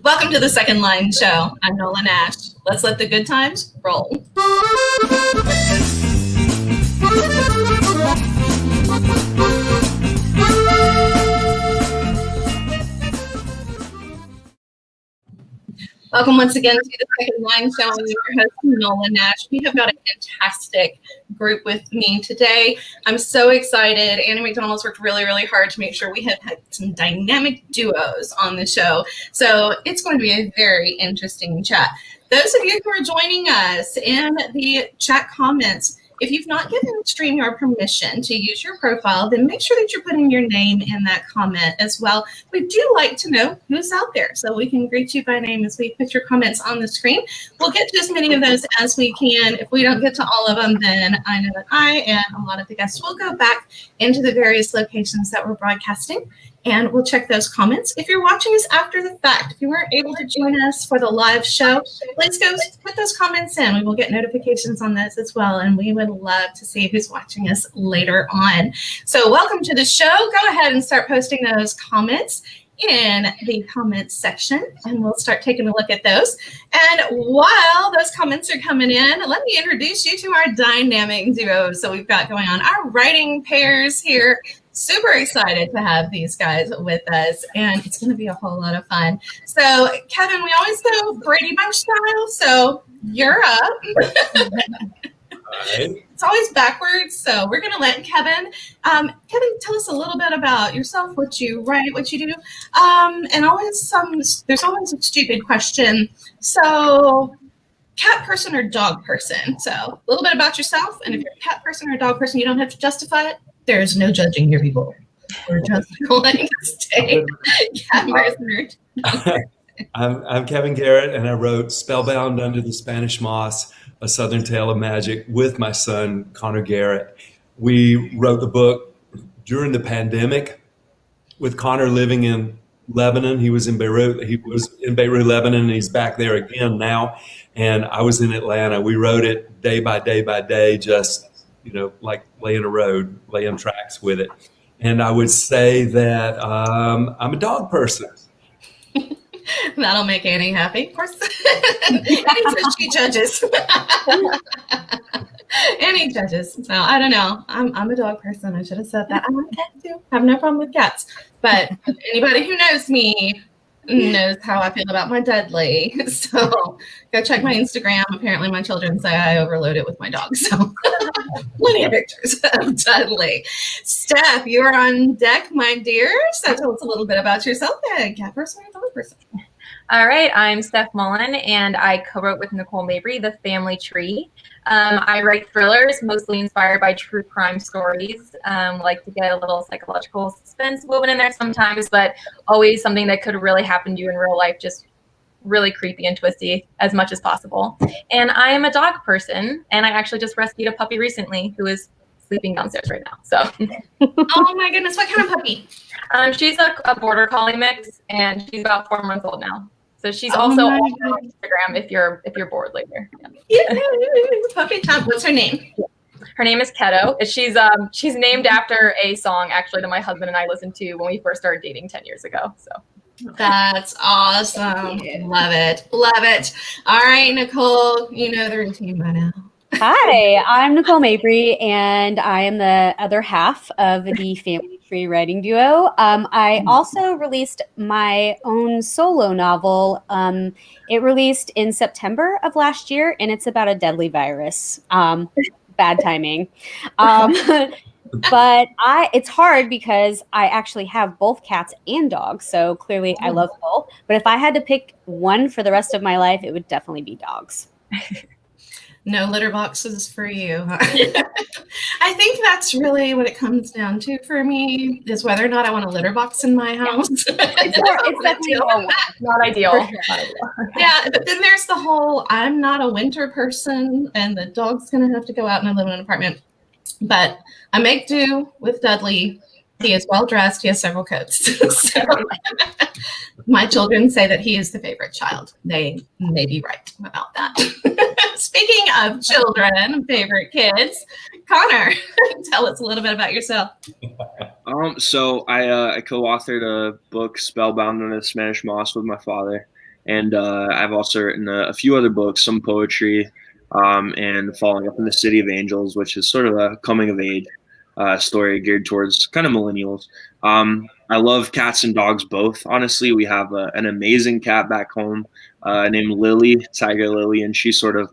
Welcome to the Second Line Show. I'm Nola Nash. Let's let the good times roll. Welcome once again to the Second Line Show. I'm your host, Nola Nash. We have got a fantastic group with me today. I'm so excited. Annie Mcdonald's worked really, really hard to make sure we have had some dynamic duos on the show. So it's going to be a very interesting chat. Those of you who are joining us in the chat comments, if you've not given StreamYard permission to use your profile, then make sure that you're putting your name in that comment as well. We do like to know who's out there, so we can greet you by name as we put your comments on the screen. We'll get to as many of those as we can. If we don't get to all of them, then I know that I and a lot of the guests will go back into the various locations that we're broadcasting, and we'll check those comments. If you're watching us after the fact, if you weren't able to join us for the live show, please go put those comments in. We will get notifications on those as well, and we would love to see who's watching us later on. So welcome to the show. Go ahead and start posting those comments in the comments section, and we'll start taking a look at those. And while those comments are coming in, let me introduce you to our dynamic duo. So we've got going on our writing pairs here. Super excited to have these guys with us, and it's going to be a whole lot of fun. So, Kevin, we always go Brady Bunch style, so you're up. Right. It's always backwards, so we're going to let Kevin. Kevin, tell us a little bit about yourself, what you write, what you do, and there's always a stupid question. So, cat person or dog person? So, a little bit about yourself, and if you're a cat person or a dog person, you don't have to justify it. There's no judging here, people. We're just going to stay cat person. I'm Kevin Garrett, and I wrote Spellbound Under the Spanish Moss, A Southern Tale of Magic with my son, Connor Garrett. We wrote the book during the pandemic with Connor living in Lebanon. He was in Beirut, Lebanon, and he's back there again now. And I was in Atlanta. We wrote it day by day by day, just like laying tracks with it. And I would say that I'm a dog person. That'll make Annie happy, of course. Annie says she judges. Annie judges. So I don't know. I'm a dog person. I should have said that. I like cats too. I have no problem with cats. But anybody who knows me knows how I feel about my Dudley. So go check my Instagram. Apparently my children say I overload it with my dog. So plenty of pictures of Dudley. Steph, you're on deck, my dear. So tell us a little bit about yourself. Cat person or dog person? All right, I'm Steph Mullin, and I co-wrote with Nicole Mabry, The Family Tree. I write thrillers, mostly inspired by true crime stories. Like to get a little psychological suspense woven in there sometimes, but always something that could really happen to you in real life, just really creepy and twisty as much as possible. And I am a dog person, and I actually just rescued a puppy recently who is sleeping downstairs right now. So, oh my goodness, what kind of puppy? She's a border collie mix, and she's about 4 months old now. So she's also on Instagram if you're bored later. Yeah. Puppy time. What's her name? Her name is Keto. She's named after a song actually that my husband and I listened to when we first started dating 10 years ago. So that's awesome. Love it. Love it. All right, Nicole, you know the routine by now. Hi, I'm Nicole Mabry, and I am the other half of the Family Tree writing duo. I also released my own solo novel. It released in September of last year, and it's about a deadly virus. Bad timing. But it's hard because I actually have both cats and dogs, so clearly I love both. But if I had to pick one for the rest of my life, it would definitely be dogs. No litter boxes for you. I think that's really what it comes down to for me, is whether or not I want a litter box in my house. It's definitely not ideal. Yeah, but then there's the whole, I'm not a winter person, and the dog's going to have to go out and I live in an apartment. But I make do with Dudley. He is well dressed. He has several coats. So my children say that he is the favorite child. They may be right about that. Speaking of children, favorite kids, Connor, tell us a little bit about yourself. So I co-authored a book, Spellbound under the Spanish Moss, with my father, and I've also written a few other books, some poetry, and Falling Up in the City of Angels, which is sort of a coming of age story geared towards kind of millennials. I love cats and dogs both. Honestly, we have an amazing cat back home named Lily, Tiger Lily, and she sort of,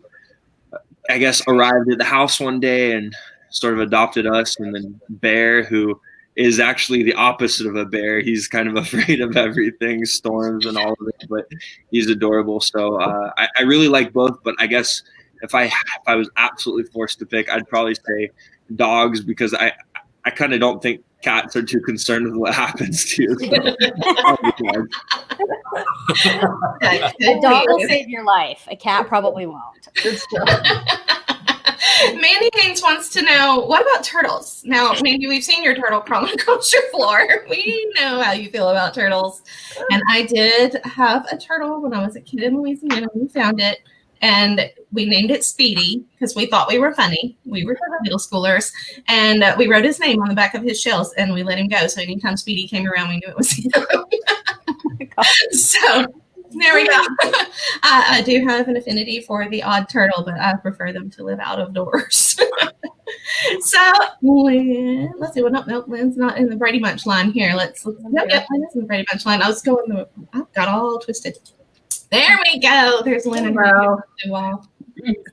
I guess, arrived at the house one day and sort of adopted us. And then Bear, who is actually the opposite of a bear. He's kind of afraid of everything, storms and all of it, but he's adorable. So I really like both, but I guess if I was absolutely forced to pick, I'd probably say dogs, because I kind of don't think cats are too concerned with what happens to you. A dog will save your life. A cat probably won't. Mandy Haynes wants to know, what about turtles? Now, Mandy, we've seen your turtle crawling across your floor. We know how you feel about turtles. And I did have a turtle when I was a kid in Louisiana. We found it, and we named it Speedy because we thought we were funny. We were middle schoolers. And we wrote his name on the back of his shells, and we let him go. So anytime Speedy came around, we knew it was him. So there we go. I do have an affinity for the odd turtle, but I prefer them to live out of doors. So, Lynne, let's see. Well, no, Lynn's not in the Brady Bunch line here. Lynn is in the Brady Bunch line. I got all twisted. There we go. There's Lynn. Hello.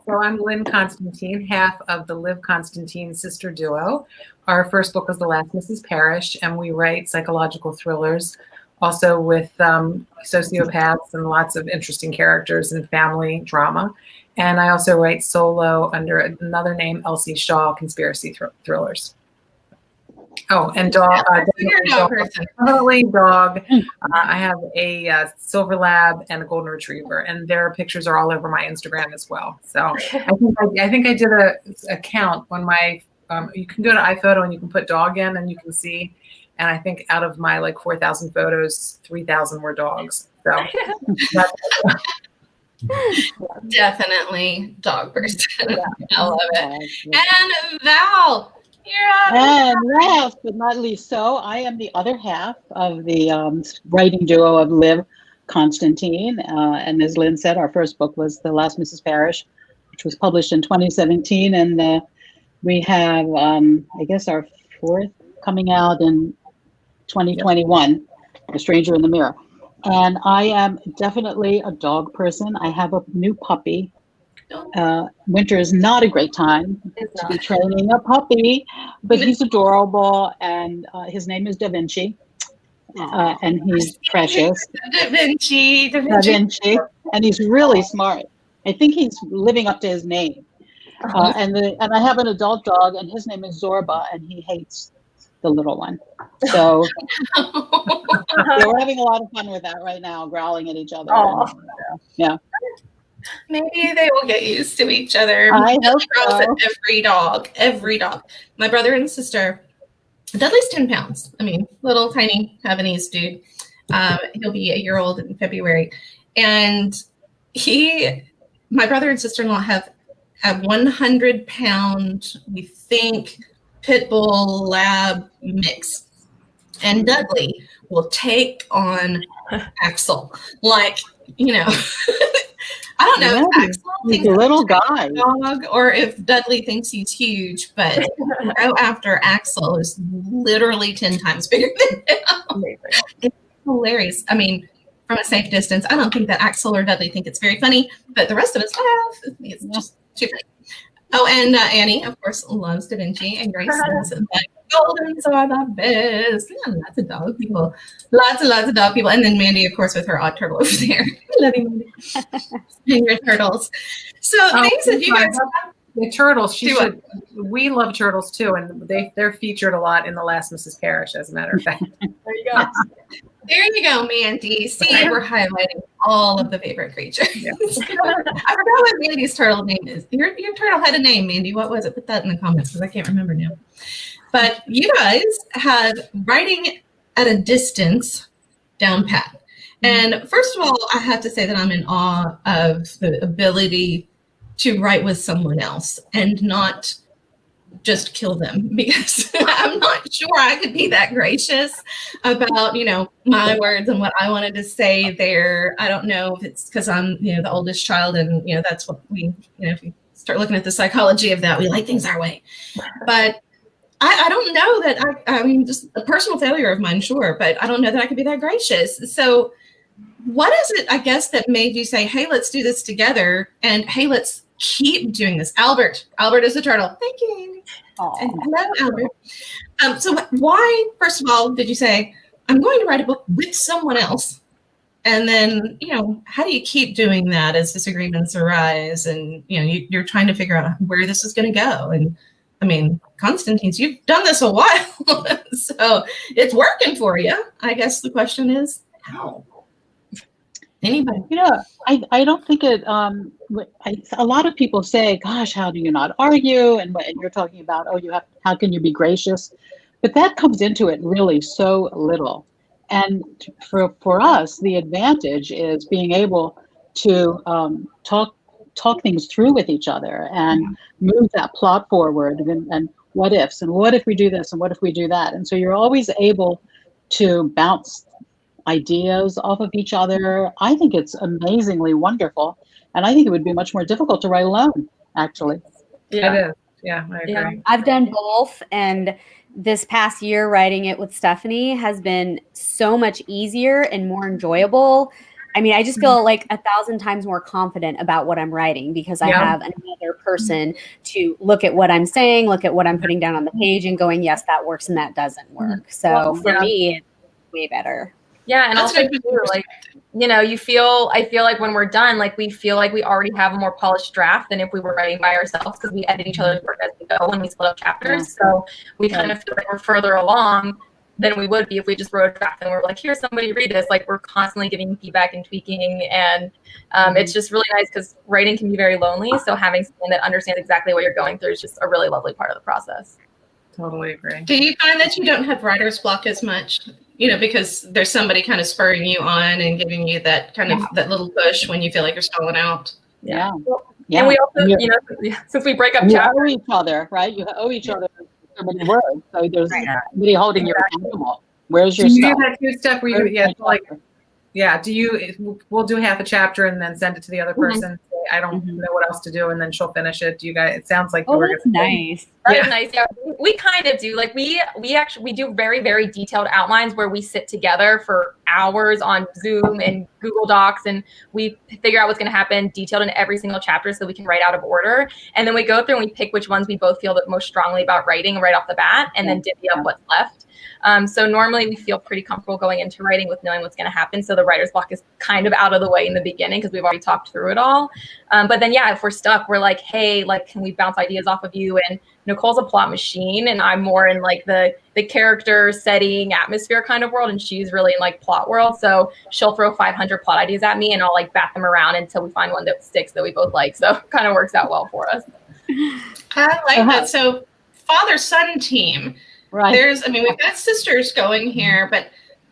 So I'm Liv Constantine, half of the Liv Constantine sister duo. Our first book was The Last Mrs. Parrish, and we write psychological thrillers, also with sociopaths and lots of interesting characters and family drama. And I also write solo under another name, Elsie Shaw, conspiracy thrillers. Oh, and dog. Dog. I have a silver lab and a golden retriever, and their pictures are all over my Instagram as well. So I think I did a count on my. You can go to iPhoto and you can put dog in, and you can see. And I think out of my 4,000 photos, 3,000 were dogs. So definitely dog person. Yeah. I love it. And Val. And last but not least, so I am the other half of the writing duo of Liv Constantine. And as Lynn said, our first book was The Last Mrs. Parrish, which was published in 2017. And we have, I guess, our fourth coming out in 2021, A Stranger in the Mirror. And I am definitely a dog person. I have a new puppy. Winter is not a great time to be training a puppy, but he's adorable, and his name is Da Vinci, and he's precious. Da Vinci, and he's really smart. I think he's living up to his name. And I have an adult dog, and his name is Zorba, and he hates the little one. So we're having a lot of fun with that right now, growling at each other. Yeah. Maybe they will get used to each other. I hope so. Every dog. My brother and sister, Dudley's 10 pounds. I mean, little tiny Havanese dude. He'll be 1 year old in February. And my brother and sister-in-law have a 100-pound, we think, pit bull lab mix. And Dudley will take on Axel. I don't know if Axel thinks he's a little guy dog or if Dudley thinks he's huge, but go after Axel is literally 10 times bigger than him. It's hilarious. I mean, from a safe distance, I don't think that Axel or Dudley think it's very funny, but the rest of us laugh. It's just too funny. Oh, and Annie, of course, loves Da Vinci, and Grace says that Goldens are the best. Yeah, lots of dog people. Lots and lots of dog people. And then Mandy, of course, with her odd turtle over there. Love you, Mandy. And your turtles. So things that you guys the turtles, we love turtles too, and they're featured a lot in The Last Mrs. Parrish, as a matter of fact. There you go. There you go, Mandy. See, we're highlighting all of the favorite creatures. Yeah. I forgot what Mandy's turtle name is. Your turtle had a name, Mandy. What was it? Put that in the comments because I can't remember now. But you guys have writing at a distance down pat. And first of all, I have to say that I'm in awe of the ability to write with someone else and not just kill them because I'm not sure I could be that gracious about, my words and what I wanted to say there. I don't know if it's because I'm, the oldest child and, that's what we, if you start looking at the psychology of that, we like things our way. But I don't know that I mean, just a personal failure of mine, sure, but I don't know that I could be that gracious. So what is it, I guess, that made you say, hey, let's do this together, and hey, let's keep doing this? Albert is the turtle. Thank you, Amy. And hello, Albert. So why, first of all, did you say, I'm going to write a book with someone else? And then, how do you keep doing that as disagreements arise? And, you're trying to figure out where this is going to go. And I mean, Constantine's, you've done this a while, so it's working for you. I guess the question is, how? Anybody? I don't think it. A lot of people say, "Gosh, how do you not argue?" And you're talking about, how can you be gracious? But that comes into it really so little. And for us, the advantage is being able to talk things through with each other and move that plot forward and what ifs, and what if we do this and what if we do that. And so you're always able to bounce ideas off of each other. I think it's amazingly wonderful. And I think it would be much more difficult to write alone, actually. Yeah, it is. Yeah, I agree. Yeah. I've done both. And this past year, writing it with Stephanie has been so much easier and more enjoyable. I mean, I just feel like 1,000 times more confident about what I'm writing because I have another person to look at what I'm saying, look at what I'm putting down on the page and going, yes, that works and that doesn't work. So for me, it's way better. Yeah, and also too, like, I feel like when we're done, like we feel like we already have a more polished draft than if we were writing by ourselves because we edit each other's work as we go and we split up chapters. So we kind of feel like we're further along than we would be if we just wrote a draft and we're like, here's somebody read this. Like we're constantly giving feedback and tweaking, and it's just really nice because writing can be very lonely. So having someone that understands exactly what you're going through is just a really lovely part of the process. Totally agree. Do you find that you don't have writer's block as much? Because there's somebody kind of spurring you on and giving you that kind of that little push when you feel like you're stalling out. Yeah. And we also, since we break up you chapters, owe each other, right? You owe each other so many words. So there's somebody holding you accountable. Where's your do stuff? you do that too, Steph? Where we'll do half a chapter and then send it to the other person. Say, I don't know what else to do, and then she'll finish it. Do you guys? It sounds like that's nice. That is nice. Yeah, we kind of do. Like we do very, very detailed outlines where we sit together for hours on Zoom and Google Docs, and we figure out what's going to happen, detailed in every single chapter, so we can write out of order. And then we go through and we pick which ones we both feel the most strongly about writing right off the bat, and then divvy up what's left. So normally we feel pretty comfortable going into writing with knowing what's going to happen. So the writer's block is kind of out of the way in the beginning because we've already talked through it all. But then, if we're stuck, we're like, hey, like, can we bounce ideas off of you? And Nicole's a plot machine, and I'm more in like the character setting atmosphere kind of world, and she's really in like plot world. So she'll throw 500 plot ideas at me, and I'll like bat them around until we find one that sticks that we both like. So it kind of works out well for us. I like that. So father-son team. Right. We've got sisters going here, but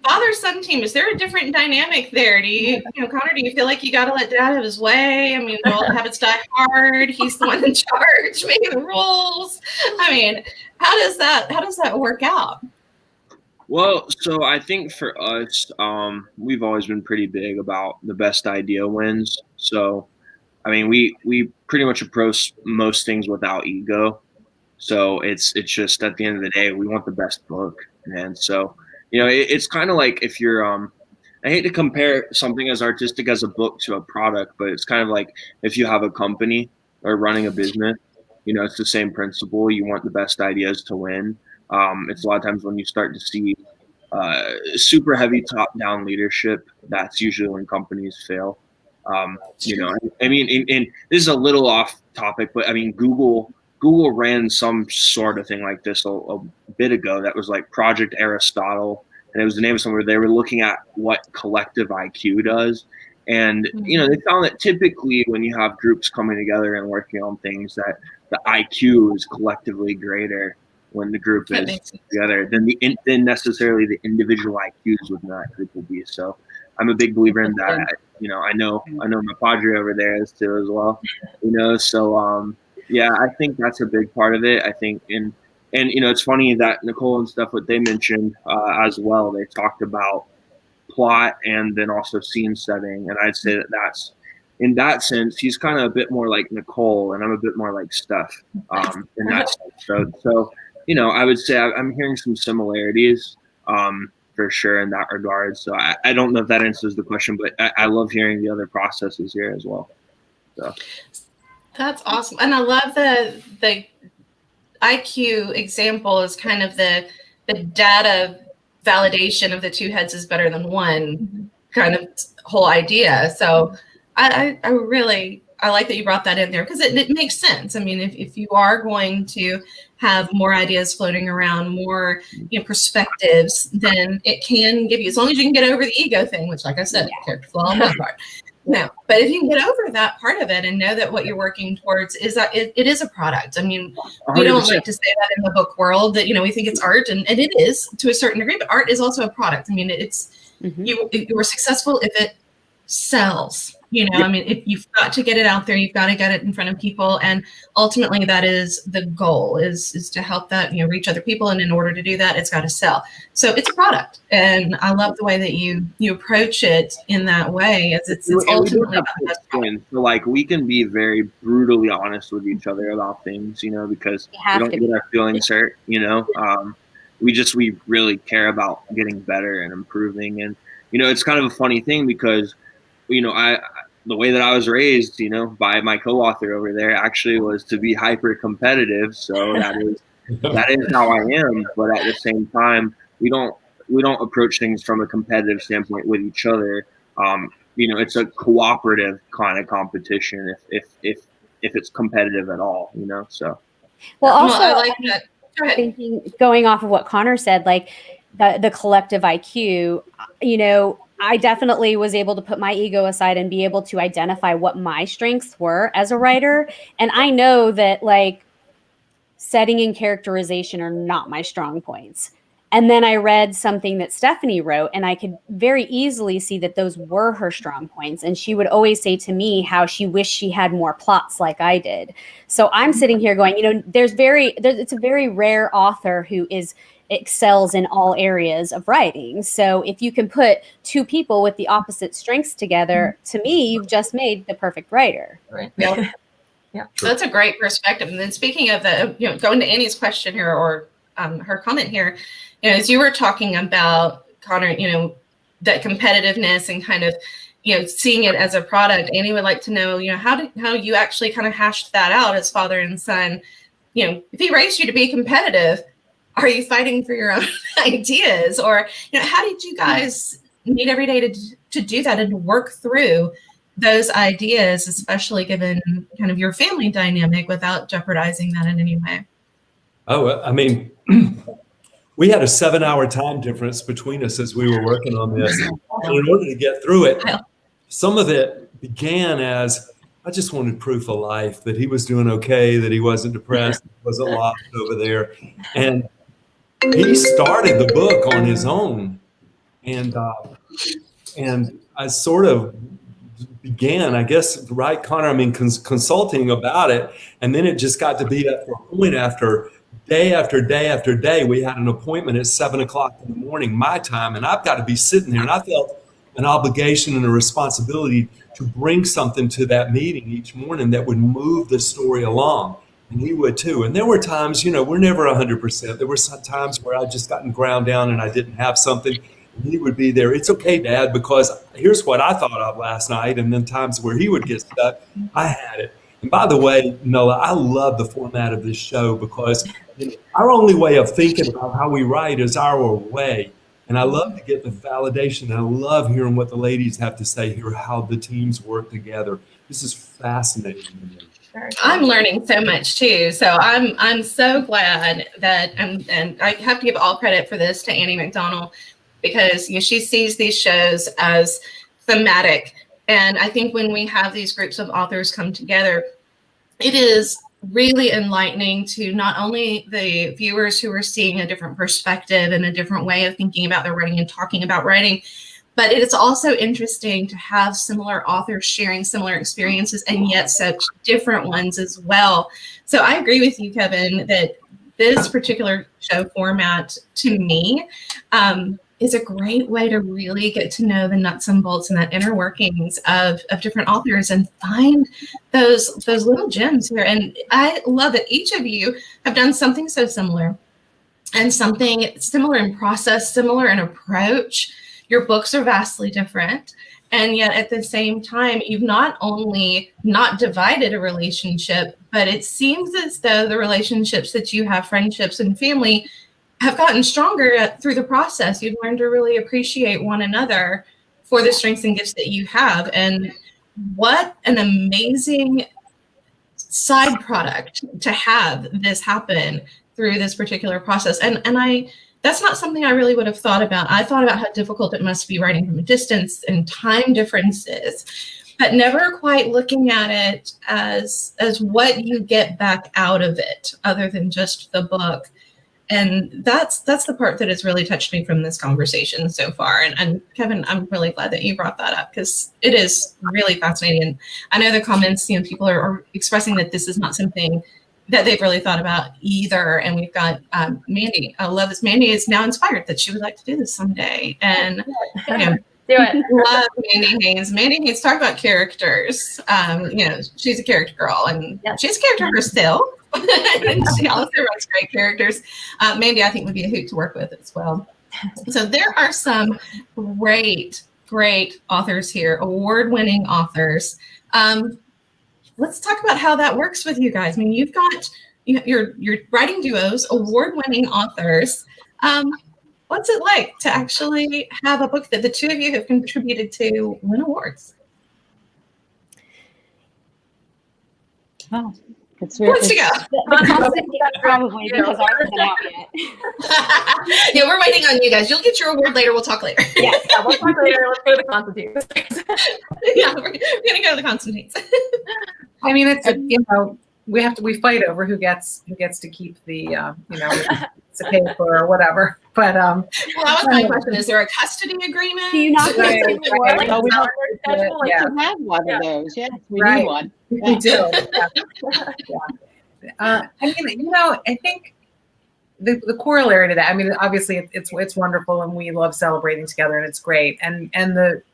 father-son team, is there a different dynamic there? Do you, Connor, do you feel like you got to let dad have his way? I mean, all the habits die hard. He's the one in charge, making the rules. I mean, how does that work out? Well, so I think for us, we've always been pretty big about the best idea wins. So, I mean, we pretty much approach most things without ego. So it's just at the end of the day, we want the best book, and so it's kind of like if you're I hate to compare something as artistic as a book to a product, but it's kind of like if you have a company or running a business, it's the same principle. You want the best ideas to win. It's a lot of times when you start to see super heavy top-down leadership, that's usually when companies fail. I mean, and this is a little off topic, but I mean, Google ran some sort of thing like this a bit ago that was like Project Aristotle, and it was the name of somewhere. They were looking at what collective IQ does. And, they found that typically when you have groups coming together and working on things, that the IQ is collectively greater when the group is together than necessarily the individual IQs within that group will be. So I'm a big believer in that. I know my padre over there is too as well, so, Yeah, I think that's a big part of it. I think, and it's funny that Nicole and Steph, what they mentioned as well, they talked about plot and then also scene setting. And I'd say that that's, in that sense, he's kind of a bit more like Nicole and I'm a bit more like Steph in that sense. So, I would say I'm hearing some similarities for sure in that regard. So I don't know if that answers the question, but I love hearing the other processes here as well. So. That's awesome. And I love the IQ example is kind of the data validation of the two heads is better than one kind of whole idea. So I like that you brought that in there because it makes sense. I mean, if you are going to have more ideas floating around, more perspectives, then it can give you, as long as you can get over the ego thing, which, like I said, character flaw on my part. No, but if you can get over that part of it and know that what you're working towards is that it is a product. I mean, we don't like to say that in the book world that, we think it's art and it is to a certain degree, but art is also a product. I mean, it's, you are successful if it sells, I mean, if you've got to get it out there, you've got to get it in front of people. And ultimately that is the goal is to help that, reach other people. And in order to do that, it's got to sell. So it's a product. And I love the way that you approach it in that way as it's ultimately about the best product. So like we can be very brutally honest with each other about things, because we don't get our feelings hurt, we really care about getting better and improving. And, it's kind of a funny thing because, the way that I was raised, by my co-author over there actually was to be hyper competitive. So that is how I am. But at the same time, we don't approach things from a competitive standpoint with each other. It's a cooperative kind of competition if it's competitive at all, So. Well, also, I like that. Go ahead. Thinking, going off of what Connor said, like the collective IQ, I definitely was able to put my ego aside and be able to identify what my strengths were as a writer. And I know that like setting and characterization are not my strong points. And then I read something that Stephanie wrote and I could very easily see that those were her strong points. And she would always say to me how she wished she had more plots like I did. So I'm sitting here going, it's a very rare author who excels in all areas of writing. So if you can put two people with the opposite strengths together, to me, you've just made the perfect writer. Right. Yeah. So that's a great perspective. And then speaking of the, going to Annie's question here or her comment here, as you were talking about, Connor, that competitiveness and kind of, seeing it as a product, Annie would like to know, how you actually kind of hashed that out as father and son. If he raised you to be competitive, are you fighting for your own ideas? Or, how did you guys meet every day to do that and to work through those ideas, especially given kind of your family dynamic without jeopardizing that in any way? Oh, I mean, we had a 7-hour time difference between us as we were working on this. And in order to get through it, some of it began as, I just wanted proof of life, that he was doing okay, that he wasn't depressed, wasn't lost over there. And he started the book on his own. And I sort of began, I guess, right, Connor? I mean, consulting about it. And then it just got to be at the point after day after day after day, we had an appointment at 7:00 in the morning, my time, and I've got to be sitting there. And I felt an obligation and a responsibility to bring something to that meeting each morning that would move the story along. And he would too. And there were times, we're never 100%. There were some times where I'd just gotten ground down and I didn't have something. And he would be there. It's okay, Dad, because here's what I thought of last night. And then times where he would get stuck, I had it. And by the way, Noah, I love the format of this show because our only way of thinking about how we write is our way. And I love to get the validation. And I love hearing what the ladies have to say here, how the teams work together. This is fascinating to me. I'm learning so much too. So I'm so glad that, and I have to give all credit for this to Annie Mcdonald because she sees these shows as thematic. And I think when we have these groups of authors come together, it is really enlightening to not only the viewers who are seeing a different perspective and a different way of thinking about their writing and talking about writing, But it is also interesting to have similar authors sharing similar experiences and yet such different ones as well. So I agree with you, Kevin, that this particular show format to me is a great way to really get to know the nuts and bolts and that inner workings of different authors and find those little gems here. And I love that each of you have done something so similar and something similar in process, similar in approach. Your books are vastly different. And yet at the same time, you've not only not divided a relationship, but it seems as though the relationships that you have, friendships and family, have gotten stronger through the process. You've learned to really appreciate one another for the strengths and gifts that you have. And what an amazing side product to have this happen through this particular process. And that's not something I really would have thought about. I thought about how difficult it must be writing from a distance and time differences, but never quite looking at it as what you get back out of it other than just the book. And that's the part that has really touched me from this conversation so far. And Kevin, I'm really glad that you brought that up because it is really fascinating. And I know the comments, people are expressing that this is not something that they've really thought about either. And we've got Mandy. I love this. Mandy is now inspired that she would like to do this someday. And do it. Love Mandy Haynes. Mandy Haynes, talk about characters. She's a character girl and she's a character herself. And she also writes great characters. Mandy, I think, would be a hoot to work with as well. So there are some great authors here, award-winning authors. Let's talk about how that works with you guys. I mean, you've got your writing duos, award-winning authors. What's it like to actually have a book that the two of you have contributed to win awards? Oh, it's Who wants to go? The constant probably because ours isn't out yet. Yeah, we're waiting on you guys. You'll get your award later. We'll talk later. Yes, we'll talk later. Let's go to the Constantines. Yeah, we're gonna go to the Constantines. I mean, it's we fight over who gets to keep the to pay for or whatever. But well, that was my question. Is there a custody agreement? Do you not Right, get to award? right. No, we don't. We Yeah. can have one of those. Yes, we Right. need one. We do. Yeah. I think the corollary to that, I mean, obviously it's wonderful and we love celebrating together and it's great. And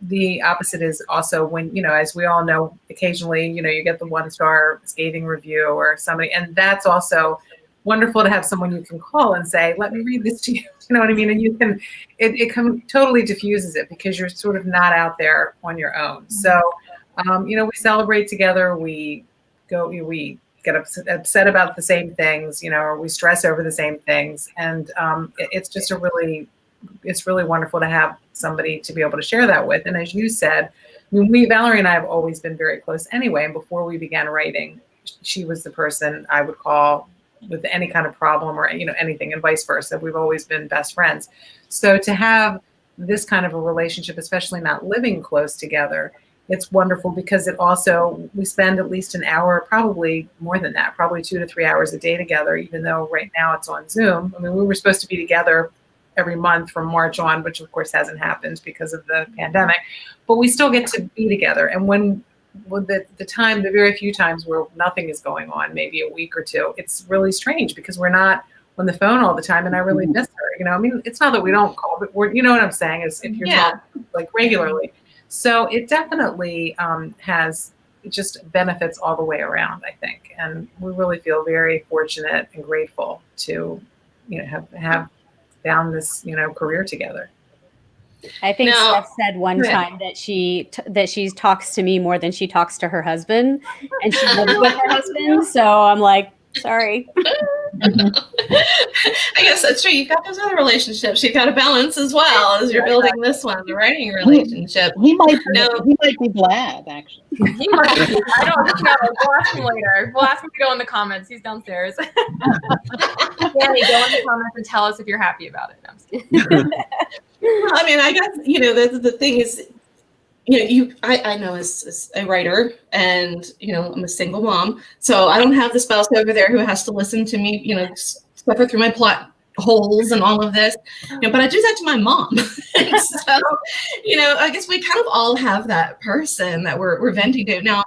the opposite is also when, as we all know, occasionally, you get the 1-star scathing review or somebody, and that's also wonderful to have someone you can call and say, let me read this to you. You know what I mean? And you can, it totally diffuses it because you're sort of not out there on your own. So, we celebrate together. We get upset about the same things, or we stress over the same things. And it's just it's really wonderful to have somebody to be able to share that with. And as you said, Valerie and I have always been very close anyway. And before we began writing, she was the person I would call with any kind of problem or, anything, and vice versa. We've always been best friends. So to have this kind of a relationship, especially not living close together, it's wonderful because we spend at least an hour, probably more than that, probably 2 to 3 hours a day together, even though right now it's on Zoom. I mean, we were supposed to be together every month from March on, which of course hasn't happened because of the pandemic, but we still get to be together. And when the very few times where nothing is going on, maybe a week or two, it's really strange because we're not on the phone all the time, and I really miss her. I mean, it's not that we don't call, but what I'm saying is if you're not like regularly. So it definitely it just benefits all the way around, I think. And we really feel very fortunate and grateful to, have found this, career together. I think Steph said one time that she talks to me more than she talks to her husband, and she lives with her husband. So I'm like, sorry. I guess that's true. You've got those other relationships you've got to balance as well as you're building this one, the writing relationship. He might be glad, actually. He might be. I don't know. We'll ask him later. We'll ask him to go in the comments. He's downstairs. Danny, go in the comments and tell us if you're happy about it. No, I'm just kidding. I mean, I guess, the thing is, I know as a writer and, I'm a single mom, so I don't have the spouse over there who has to listen to me, suffer through my plot holes and all of this, but I do that to my mom. And so, I guess we kind of all have that person that we're venting to. Now,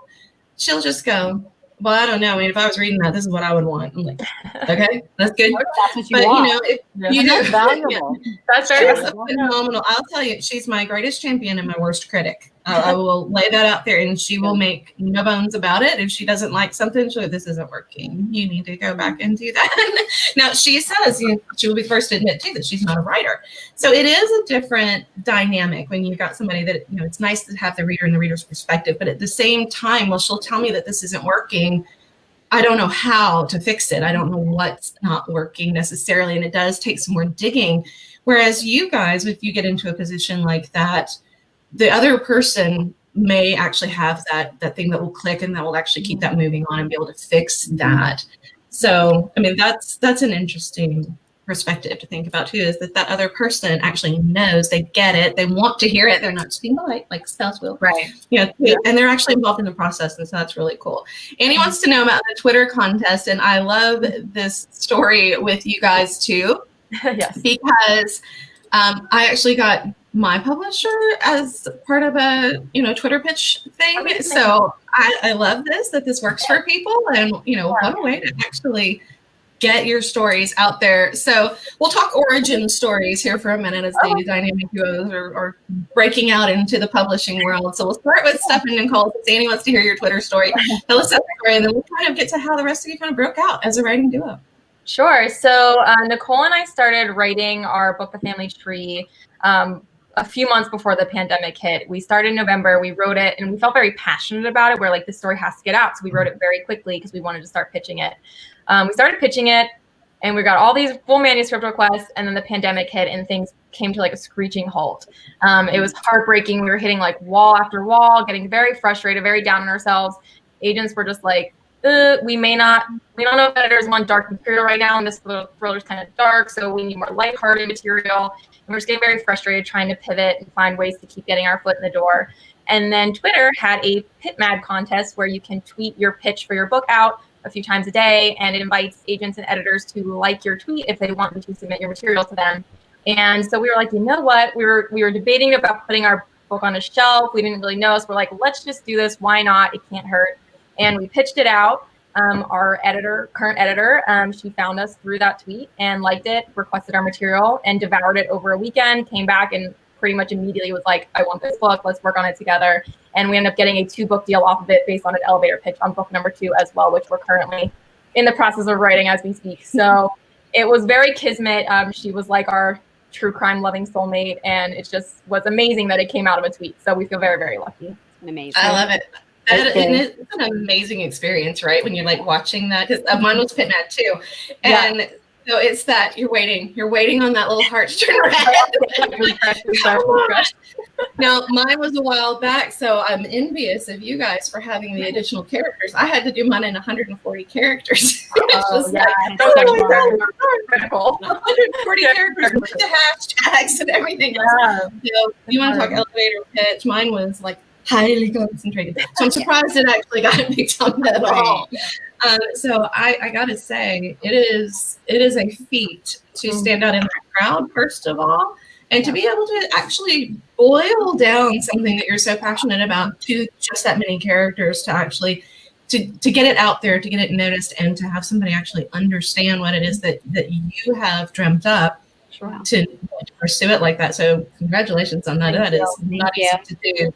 she'll just go, well, I don't know. I mean, if I was reading that, this is what I would want. I'm like, okay, that's good. That's what you want. If you That's do, valuable. That's very she's phenomenal. I'll tell you, she's my greatest champion and my worst critic. I will lay that out there, and she will make no bones about it. If she doesn't like something, she'll go, this isn't working. You need to go back and do that. Now, she says, she will be first to admit, too, that she's not a writer. So it is a different dynamic when you've got somebody that, it's nice to have the reader and the reader's perspective. But at the same time, well, she'll tell me that this isn't working. I don't know how to fix it. I don't know what's not working necessarily. And it does take some more digging. Whereas you guys, if you get into a position like that, the other person may actually have that thing that will click and that will actually keep that moving on and be able to fix that. So, I mean, that's an interesting perspective to think about too, is that other person actually knows, they get it, they want to hear it, they're not just being polite like spouse will. Right. And they're actually involved in the process, and so that's really cool. Annie wants to know about the Twitter contest, and I love this story with you guys too. Yes. Because I actually got my publisher as part of a Twitter pitch thing. Amazing. So I love that this works for people, and what a way to actually get your stories out there. So we'll talk origin stories here for a minute as the dynamic duos are breaking out into the publishing world. So we'll start with Steph and Nicole, since Annie wants to hear your Twitter story. Tell us that story, and then we'll kind of get to how the rest of you kind of broke out as a writing duo. Sure. So Nicole and I started writing our book, The Family Tree, a few months before the pandemic hit. We started in November, we wrote it, and we felt very passionate about it. We're like, this story has to get out. So we wrote it very quickly because we wanted to start pitching it. We started pitching it, and we got all these full manuscript requests, and then the pandemic hit and things came to like a screeching halt. It was heartbreaking. We were hitting like wall after wall, getting very frustrated, very down on ourselves. Agents were just like, we don't know if editors want dark material right now, and this thriller's kind of dark, so we need more lighthearted material. And we're just getting very frustrated trying to pivot and find ways to keep getting our foot in the door. And then Twitter had a Pit Mad contest where you can tweet your pitch for your book out a few times a day, and it invites agents and editors to like your tweet if they want you to submit your material to them. And so we were like, you know what? We were debating about putting our book on a shelf. We didn't really know, so we're like, let's just do this. Why not? It can't hurt. And we pitched it out. Our current editor, she found us through that tweet and liked it, requested our material, and devoured it over a weekend, came back and pretty much immediately was like, I want this book, let's work on it together. And we ended up getting a 2-book deal off of it based on an elevator pitch on book number 2 as well, which we're currently in the process of writing as we speak. So it was very kismet. She was like our true crime loving soulmate, and it just was amazing that it came out of a tweet. So we feel very, very lucky. Amazing. I love it. And it's an amazing experience, right? When you're like watching that, because mine was Pit Mad too. And so it's that you're waiting on that little heart to turn around. Now, mine was a while back, so I'm envious of you guys for having the additional characters. I had to do mine in 140 characters. It's just like, critical. 140 characters with the hashtags and everything else. So you want to talk elevator pitch? Mine was like highly concentrated. So I'm surprised it actually got picked up at all. So I gotta say, it is a feat to stand out in the crowd, first of all, and to be able to actually boil down something that you're so passionate about to just that many characters, to actually to get it out there, to get it noticed, and to have somebody actually understand what it is that you have dreamt up. Sure. To pursue it like that. So congratulations on that. That is not easy to do.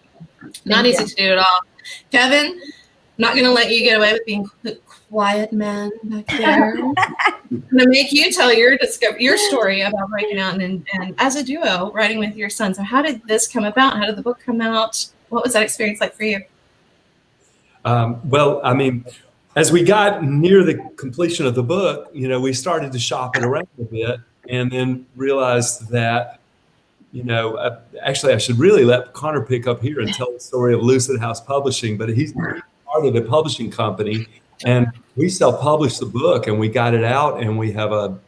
Not easy to do at all. Kevin, not going to let you get away with being the quiet man back there. I'm going to make you tell your story about breaking out and as a duo, writing with your son. So how did this come about? How did the book come out? What was that experience like for you? Well, I mean, as we got near the completion of the book, we started to shop it around a bit, and then realized that, actually I should really let Connor pick up here and tell the story of Lucid House Publishing, but he's part of the publishing company, and we self-published the book, and we got it out, and we have a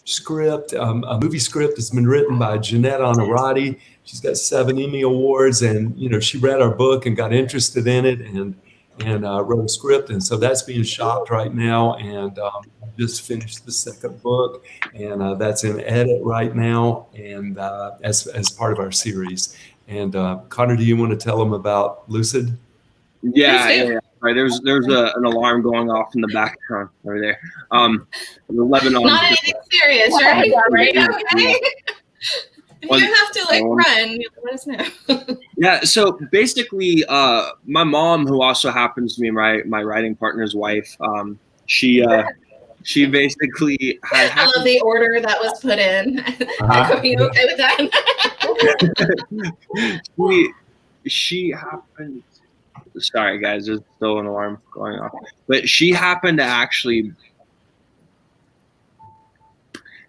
script, a movie script that's been written by Jeanette Honorati. She's got 7 Emmy Awards, and, she read our book and got interested in it, and and wrote a script, and so that's being shopped right now. And I just finished the second book, and that's in edit right now, and as part of our series. And Connor, do you want to tell them about Lucid? Yeah. Right, there's an alarm going off in the background over there. Lebanon. Not anything serious, right? Right? Okay. If you have to run, let us know. Yeah. So basically, my mom, who also happens to be my writing partner's wife, she basically had. I love the order that was put in. Are you okay with that? She happened. Sorry, guys, there's still an alarm going off. But she happened to actually.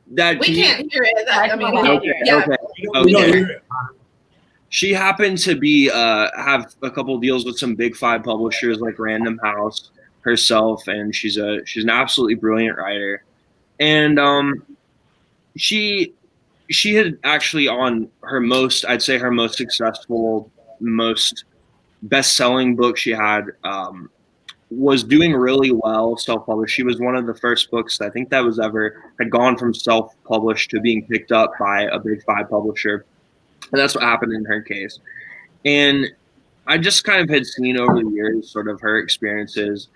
We can't hear it. Okay. She happened to be have a couple deals with some big 5 publishers like Random House herself, and she's an absolutely brilliant writer. And she had actually on her most successful, most best-selling book she had was doing really well self-published. She was one of the first books I think that was ever had gone from self-published to being picked up by a big 5 publisher. And that's what happened in her case. And I just kind of had seen over the years sort of her experiences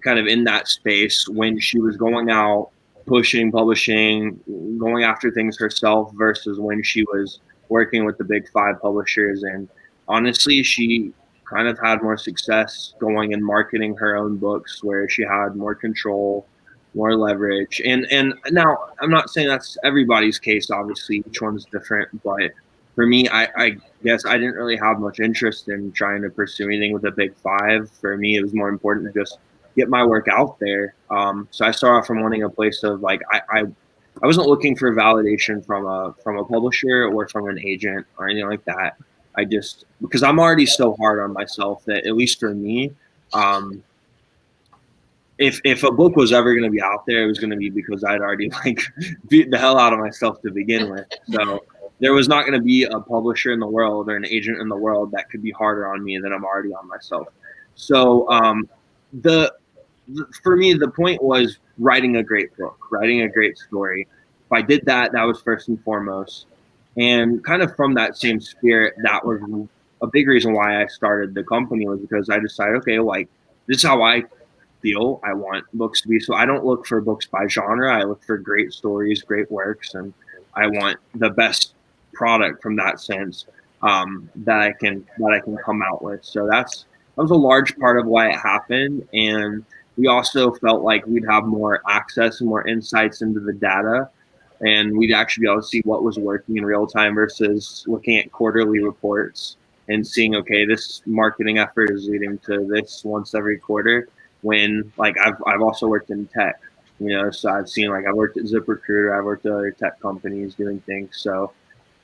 kind of in that space when she was going out, pushing, publishing, going after things herself versus when she was working with the big 5 publishers. And honestly, she kind of had more success going and marketing her own books where she had more control, more leverage. And now I'm not saying that's everybody's case, obviously each one's different, but for me, I guess I didn't really have much interest in trying to pursue anything with a big 5. For me, it was more important to just get my work out there. So I started off from wanting a place of like, I wasn't looking for validation from a publisher or from an agent or anything like that. I just, because I'm already so hard on myself that, at least for me, if a book was ever going to be out there, it was going to be because I'd already beat the hell out of myself to begin with. So there was not going to be a publisher in the world or an agent in the world that could be harder on me than I'm already on myself. So for me, the point was writing a great book, writing a great story. If I did that, that was first and foremost. And kind of from that same spirit, that was a big reason why I started the company, was because I decided, okay, like, this is how I feel I want books to be. So I don't look for books by genre. I look for great stories, great works, and I want the best product from that sense that I can come out with. So that was a large part of why it happened. And we also felt like we'd have more access and more insights into the data, and we'd actually be able to see what was working in real time versus looking at quarterly reports and seeing, okay, this marketing effort is leading to this once every quarter. When, like, I've also worked in tech, so I've seen, like, I've worked at ZipRecruiter, I've worked at other tech companies doing things. So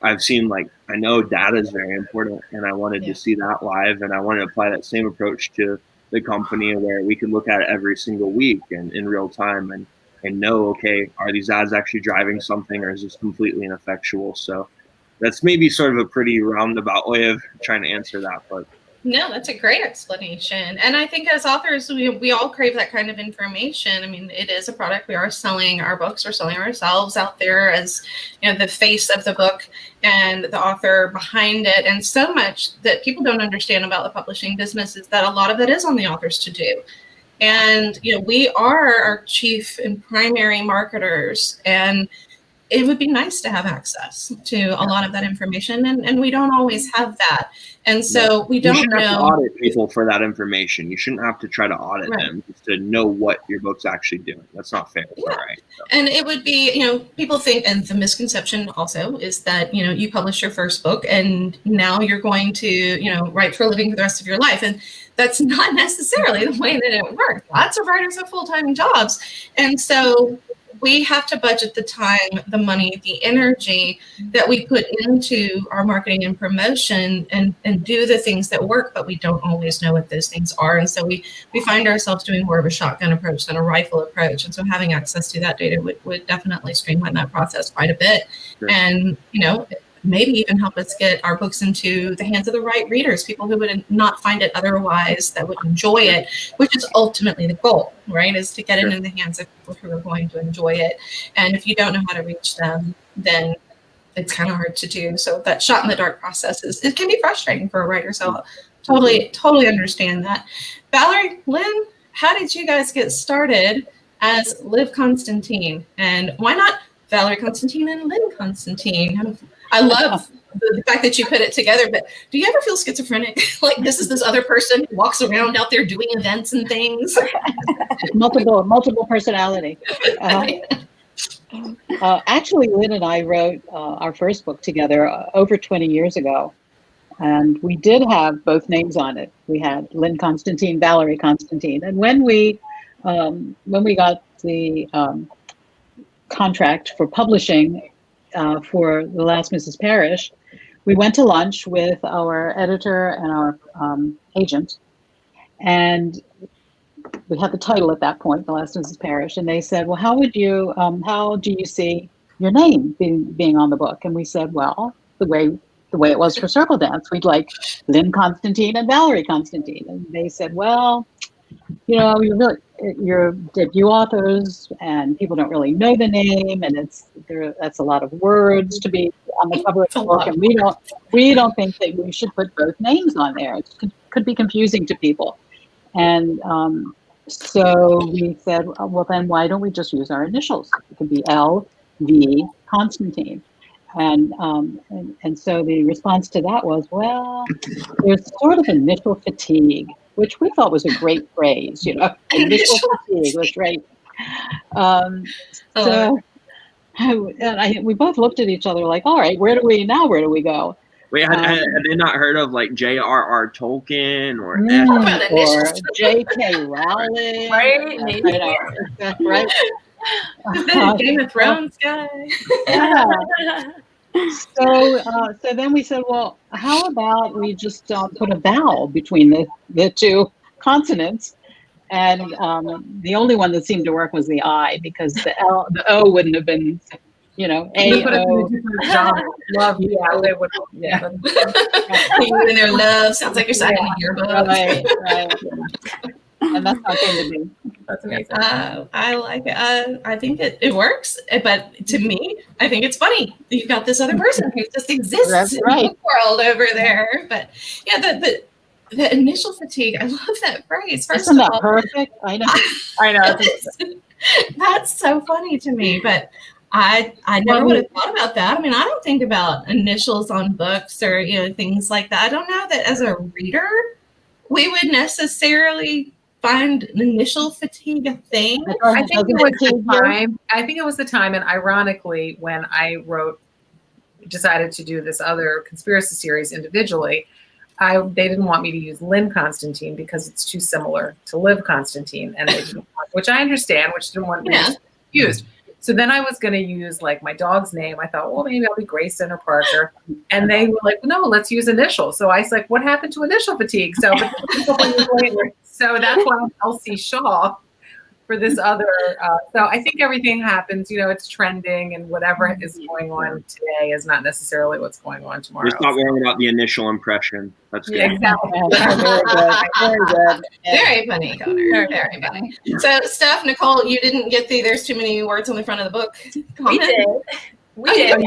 I've seen, like, I know data is very important, and I wanted to see that live, and I wanted to apply that same approach to the company where we could look at it every single week and in real time and know, okay, are these ads actually driving something, or is this completely ineffectual? So that's maybe sort of a pretty roundabout way of trying to answer that, but no, that's a great explanation. And I think as authors, we all crave that kind of information. I mean, it is a product. We are selling our books. We're selling ourselves out there as, the face of the book and the author behind it. And so much that people don't understand about the publishing business is that a lot of it is on the authors to do. And, we are our chief and primary marketers, and it would be nice to have access to a lot of that information, and we don't always have that. And so we don't know. You shouldn't have to audit people for that information. You shouldn't have to try to audit them just to know what your book's actually doing. That's not fair. Yeah. Right. So. And it would be, people think, and the misconception also is that, you publish your first book and now you're going to, write for a living for the rest of your life. And that's not necessarily the way that it works. Lots of writers have full-time jobs. And so we have to budget the time, the money, the energy that we put into our marketing and promotion and do the things that work, but we don't always know what those things are. And so we find ourselves doing more of a shotgun approach than a rifle approach. And so having access to that data would definitely streamline that process quite a bit. Sure. And, maybe even help us get our books into the hands of the right readers, people who would not find it otherwise, that would enjoy it, which is ultimately the goal, right? Is to get it in the hands of people who are going to enjoy it. And if you don't know how to reach them, then it's kind of hard to do. So that shot in the dark process it can be frustrating for a writer. So totally understand that. Valerie, Lynne, how did you guys get started as Liv Constantine? And why not Valerie Constantine and Lynne Constantine? I love the fact that you put it together, but do you ever feel schizophrenic? Like this other person who walks around out there doing events and things? multiple personality. Actually, Lynne and I wrote our first book together over 20 years ago, and we did have both names on it. We had Lynne Constantine, Valerie Constantine, and when we got the contract for publishing for The Last Mrs. Parrish, we went to lunch with our editor and our agent, and we had the title at that point, The Last Mrs. Parrish, and they said, well, how do you see your name being on the book? And we said, well, the way it was for Circle Dance, we'd like Lynne Constantine and Valerie Constantine. And they said, well, you're debut authors and people don't really know the name, and that's a lot of words to be on the cover of the book, and we don't think that we should put both names on there. It could be confusing to people. And so we said, well, then why don't we just use our initials? It could be L.V. Constantine. And so the response to that was, well, there's sort of initial fatigue, which we thought was a great phrase, initial fatigue was great. We both looked at each other like, all right, where do we go? Wait, had they not heard of like J.R.R. Tolkien or J.K. Rowling? Right? Right. Game of Thrones guy. Yeah. So then we said, well, how about we just put a vowel between the two consonants? And the only one that seemed to work was the I, because the O wouldn't have been, A-O. Love, yeah, they would. Yeah. You and their love sounds like you're signing a yearbook. Right. And that's how it came to be. That's amazing. I like it. I think it works, but to me, I think it's funny. You've got this other person who just exists in the world over there. But yeah, the initial fatigue, I love that phrase. Isn't that perfect? I know. That's so funny to me, but I never would have thought about that. I mean, I don't think about initials on books or things like that. I don't know that as a reader we would necessarily find initial fatigue a thing. I think it was the time, and ironically, when I decided to do this other conspiracy series individually, they didn't want me to use Lynne Constantine because it's too similar to Liv Constantine, and they didn't want, which I understand, which didn't want me to be used. So then I was going to use like my dog's name. I thought, well, maybe I'll be Grayson or Parker. And they were like, no, let's use initials. So I was like, what happened to initial fatigue? So, so that's why I'm Elsie Shaw for this other. So I think everything happens, it's trending, and whatever is going on today is not necessarily what's going on tomorrow. Just not worrying about the initial impression. That's good. Yeah, exactly. Very good. Very funny, Connor. Very funny. So, Steph, Nicole, you didn't get there's too many words on the front of the book comment? We did.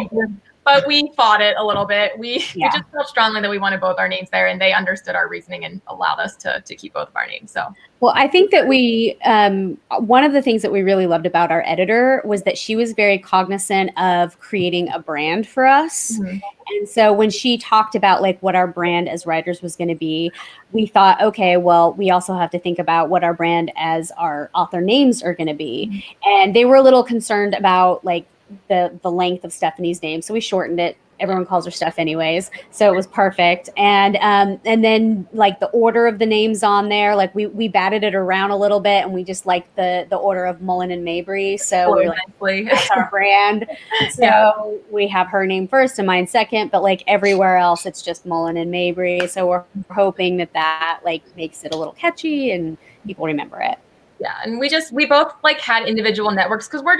But we fought it a little bit. We just felt strongly that we wanted both our names there, and they understood our reasoning and allowed us to keep both of our names. So, well, I think that we, one of the things that we really loved about our editor was that she was very cognizant of creating a brand for us. Mm-hmm. And so when she talked about like what our brand as writers was going to be, we thought, okay, well, we also have to think about what our brand as our author names are going to be. Mm-hmm. And they were a little concerned about like the length of Stephanie's name, so we shortened it. Everyone calls her Steph anyways, so it was perfect. And then like the order of the names on there, like we batted it around a little bit, and we just liked the order of Mullin and Mabry. So we're like, that's our brand. So we have her name first and mine second, but like everywhere else, it's just Mullin and Mabry. So we're hoping that like makes it a little catchy and people remember it. Yeah, and we both like had individual networks because we're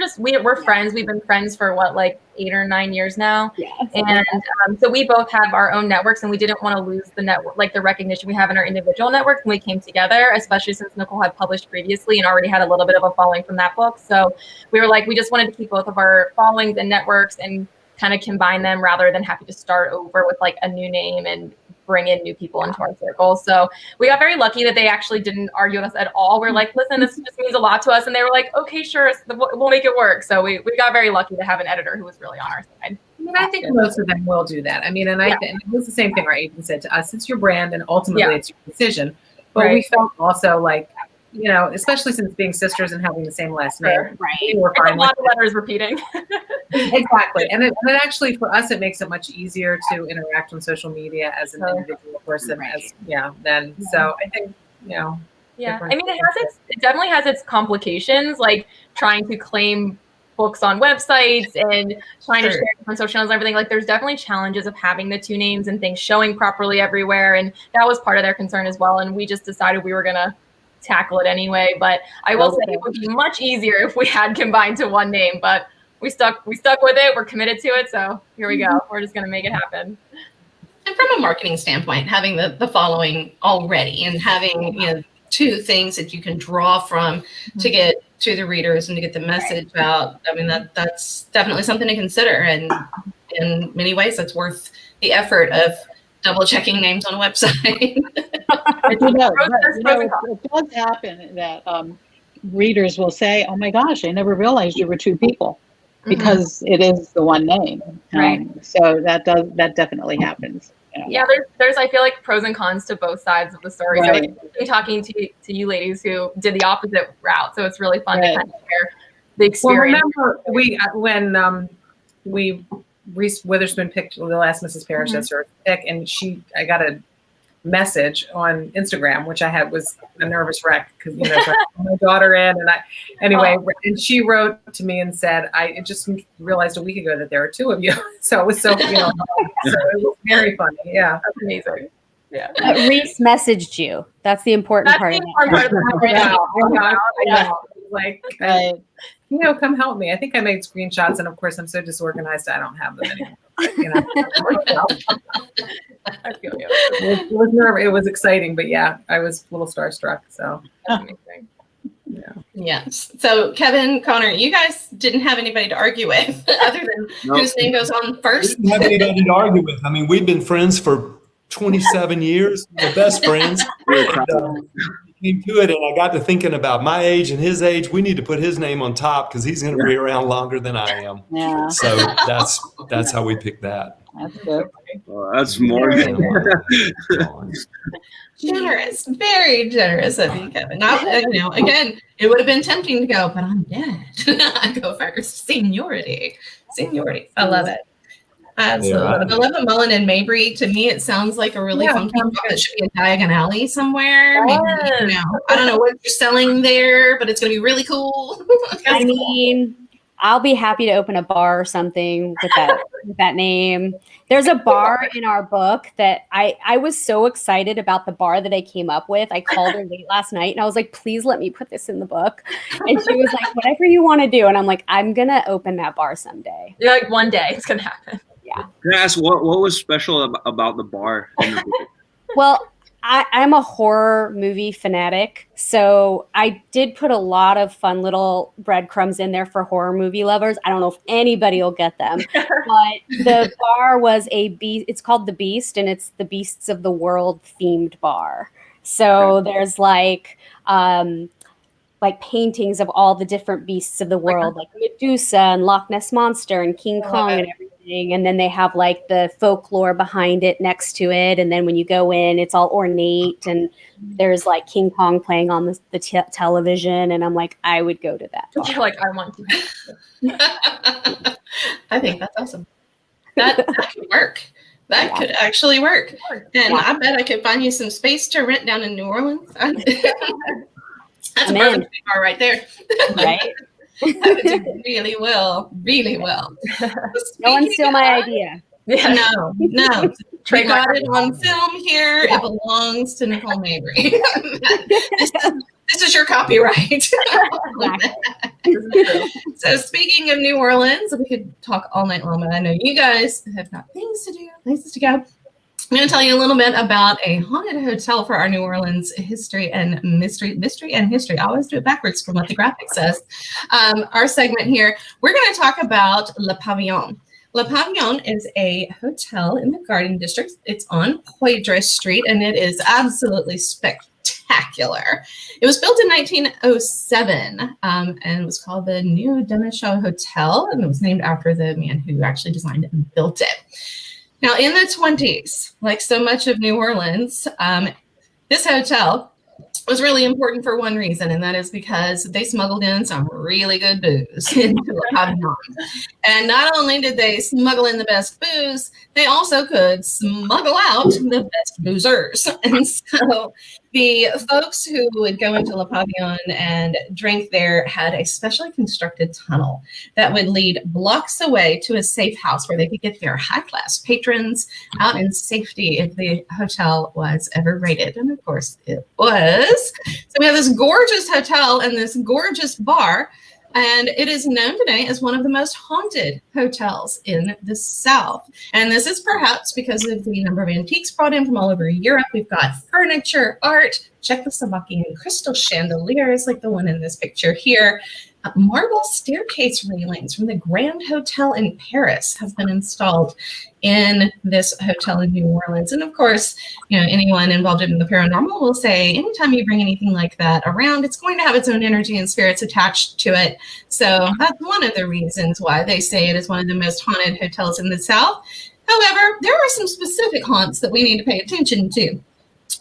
friends. We've been friends for like 8 or 9 years now, and so we both have our own networks, and we didn't want to lose the network, like the recognition we have in our individual networks when we came together. Especially since Nicole had published previously and already had a little bit of a following from that book, so we were like, we just wanted to keep both of our followings and networks and kind of combine them rather than having to start over with like a new name and bring in new people into our circle. So we got very lucky that they actually didn't argue with us at all. We're like, listen, this just means a lot to us. And they were like, okay, sure, we'll make it work. So we got very lucky to have an editor who was really on our side. I mean, I think most of them will do that. I mean, and I think it was the same thing our agent said to us. It's your brand and ultimately it's your decision. But we felt also like, you know, especially since being sisters and having the same last name. We were fine. A lot of letters repeating. Exactly. And it actually, for us, it makes it much easier to interact on social media as an individual person So I think, you know. Yeah. I mean, it definitely has its complications, like trying to claim books on websites and trying to share on social channels and everything. Like there's definitely challenges of having the two names and things showing properly everywhere. And that was part of their concern as well. And we just decided we were going to tackle it anyway, but I will say it would be much easier if we had combined to one name, but we stuck with it. We're committed to it, so here we go. We're just going to make it happen. And from a marketing standpoint, having the following already and having, you know, two things that you can draw from to get to the readers and to get the message out, I mean, that's definitely something to consider, and in many ways that's worth the effort of double checking names on a website. It does happen that readers will say, "Oh my gosh, I never realized you were two people," because it is the one name. So that definitely happens. You know? Yeah, there's I feel like pros and cons to both sides of the story. So I'm talking to you ladies who did the opposite route, so it's really fun to kind of share the experience. Well, remember when Reese Witherspoon picked The Last Mrs. Parrish, that's her pick, and I got a message on Instagram, which I had was a nervous wreck because, you know, my daughter in, and she wrote to me and said, I just realized a week ago that there are two of you. So it was so, you know, so it was very funny. Yeah. That's amazing. Yeah. Reese messaged you. That's the important part. Like, you know, come help me. I think I made screenshots, and of course, I'm so disorganized, I don't have them anymore. You know, I feel you. It was exciting, but yeah, I was a little starstruck. So that's amazing. Yeah. Yes. So Kevin, Connor, you guys didn't have anybody to argue with other than whose name goes on first. We didn't have anybody to argue with. I mean, we've been friends for 27 years. We're best friends. Came to it, and I got to thinking about my age and his age. We need to put his name on top because he's going to be around longer than I am. Yeah. So that's how we picked that. That's good. That's more Generous, very generous of you, Kevin. You know, again, it would have been tempting to go, but I'm dead. I go first. Seniority. I love it. Absolutely. Yeah. I love the Mullin and Mabry. To me, it sounds like a really funky book that should be in Diagon Alley somewhere. Maybe, you know, I don't know what you're selling there, but it's going to be really cool. I mean, I'll be happy to open a bar or something with that name. There's a bar in our book that I was so excited about the bar that I came up with. I called her late last night and I was like, please let me put this in the book. And she was like, whatever you want to do. And I'm like, I'm going to open that bar someday. You're like, one day it's going to happen. Yeah. Can I ask what was special about the bar? Well, I'm a horror movie fanatic, so I did put a lot of fun little breadcrumbs in there for horror movie lovers. I don't know if anybody will get them, but the bar was it's called The Beast, and it's the Beasts of the World themed bar. So there's like paintings of all the different beasts of the world, like Medusa and Loch Ness Monster and King Kong and everything. And then they have like the folklore behind it next to it. And then when you go in, it's all ornate and there's like King Kong playing on the television. And I'm like, I would go to that bar. You're like, I want to. I think that's awesome. That could work. That could actually work. And I bet I could find you some space to rent down in New Orleans. That's a perfect bar right there. Right? Really well. No one steal my idea. Yeah. No. We got it on film here. It belongs to Nicole Mabry. This is your copyright. So speaking of New Orleans, we could talk all night long, but I know you guys have got things to do, places to go. I'm going to tell you a little bit about a haunted hotel for our New Orleans history and mystery and history. I always do it backwards from what the graphic says. Our segment here, we're going to talk about Le Pavillon. Le Pavillon is a hotel in the Garden District. It's on Poydras Street, and it is absolutely spectacular. It was built in 1907, and it was called the New Denishaw Hotel, and it was named after the man who actually designed it and built it. Now, in the 20s, like so much of New Orleans, this hotel was really important for one reason, and that is because they smuggled in some really good booze into Le Pavillon. And not only did they smuggle in the best booze, they also could smuggle out the best boozers. And so the folks who would go into Le Pavillon and drink there had a specially constructed tunnel that would lead blocks away to a safe house where they could get their high-class patrons out in safety if the hotel was ever raided. And of course, it was. So we have this gorgeous hotel and this gorgeous bar, and it is known today as one of the most haunted hotels in the South. And this is perhaps because of the number of antiques brought in from all over Europe. We've got furniture, art, Czechoslovakian crystal chandeliers like the one in this picture here. Marble staircase railings from the Grand Hotel in Paris have been installed in this hotel in New Orleans. And of course, you know, anyone involved in the paranormal will say, anytime you bring anything like that around, it's going to have its own energy and spirits attached to it. So that's one of the reasons why they say it is one of the most haunted hotels in the South. However, there are some specific haunts that we need to pay attention to.